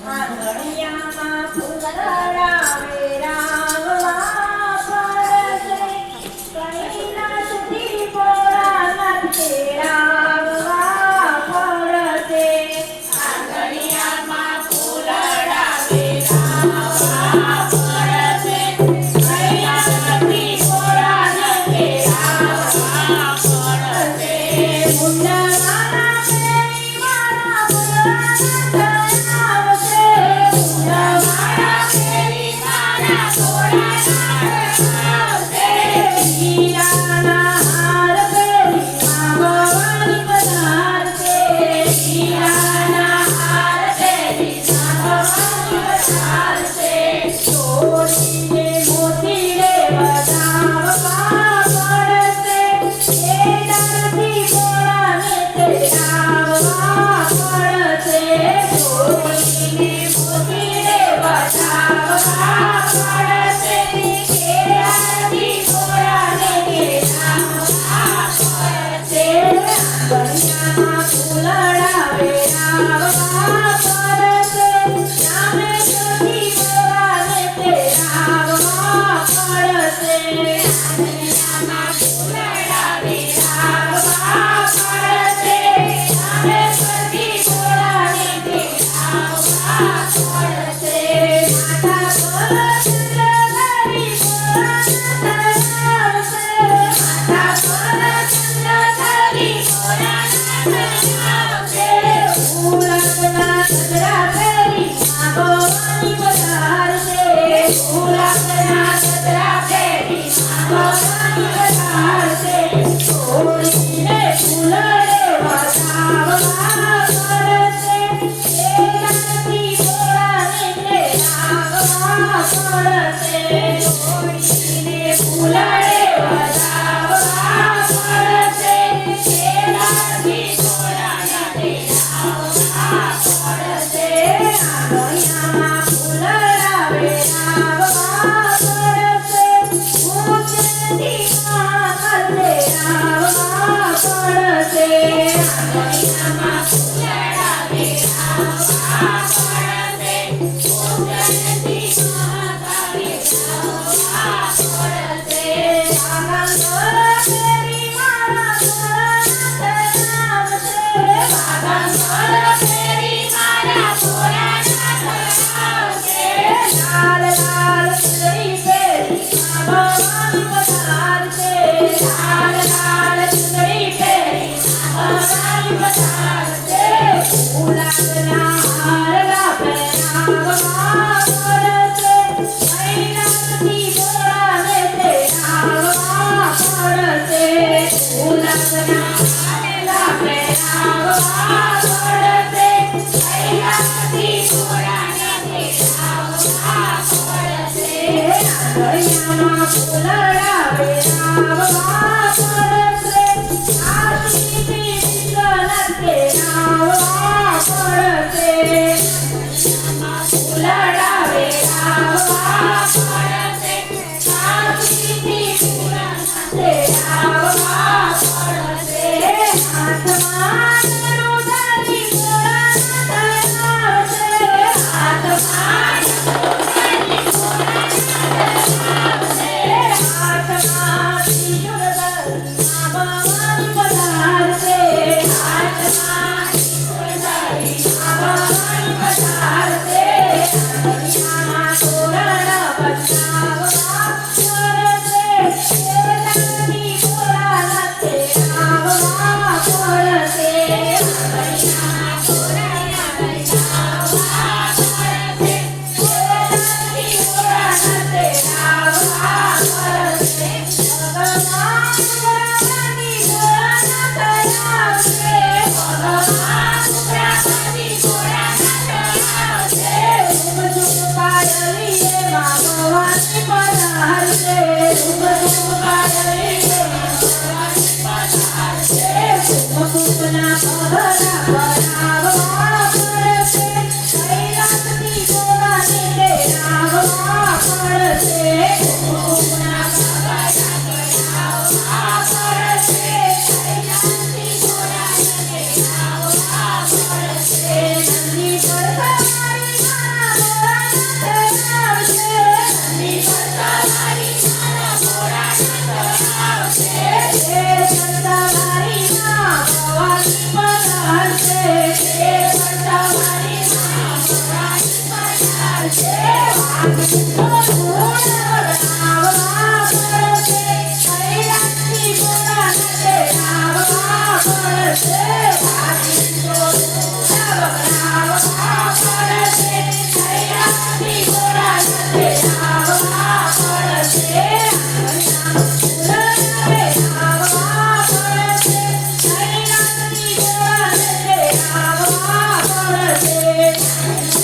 આંગણિયામાં ફૂલડાવે રામવા પડશે કૈલાસથી ભોળાનાથે રામવા પડશે આંગણિયામાં ફૂલડાવે રામવા પડશે કૈલાસથી ભોળાનાથે રામવા પડશે મુંડવાના ફેરી મારા ભોળાનાથ આવશે મારા ફેરી મારા ભોળાનાથ આવશે હીરાના હાર ફેરી ભવાની પધારશે હીરાના હાર પહેરી ભવાની પધારશે ચોરીને મોતી રે વધાવવા પડશે એ ડરથી ભોળાને તે આવવા પડશે ચોરીને મોતી રે વધાવવા પડશે કેળાથી ભોળાને ઘેરાવવા પડશે આંગણિયામાં ફૂલડાવે રામવા પડશે રામેશ્વરથી ભોળાને તે આવવા પડશે આંગણિયામાં ફૂલડાવે રામવા પડશે રામેશ્વરથી ભોળાને ઘેરાવવા પડશે માતા પર ચંદ્રધારી ભોળાનાથ આવશે માતા પર ચંદ્રધારી ભોળાનાથ આવશે ફૂલકના ગજરા ફેરી માં ભવાની પધારશે ફૂલકના ગજરા પહેરી ભવાની પધારશે છોડીને ફૂલડે વધાવવા પડશે એ નાથી ભોળાને તે આવવા પડશે છોડીને ફૂલડે વધાવવા પડશે કેળાથી ભોળાનાથે આવવા પડશે આંગણિયામાં ફૂલડાવે રામવા પડશે ઉજ્જૈનથી મહાકાલે આવવા પડશે આંગણિયામાં ફૂલડાવે રામવા પડશે ઉજ્જૈનથી મહાકાલે આવવા પડશે આંગણ ફેરી મારા ભોળાનાથ આવશે આંગણ ફેરી મારા ભોળાનાથ આવશે લાલ લાલ ચુંદડી ફેરી માં ભવાની પધારશે લાલ લાલ ચુંદડી પહેરી ભવાની પધારશે ફૂલકના હારલા પહેરાવવા પડશે કૈલાસથી ભોળાને તે આવવા પડશે ફૂલકના હારેલા પહેરાવવા પડશે કૈલાસથી ભોળાને ઘેરાવવા પડશે આંગણિયામાં ફૂલડાવે રામવા પડશે કાશીથી વિશ્વનાથે આવવા પડશે ફૂલડાવે આવવા પડશે કાશીથી ભોળાનાથે આવવા પડશે હાથમાં ધનુધારી ભોળાનાથ આવશે હાથમાં ધનુધારી ભોળાનાથ આવશે રાણી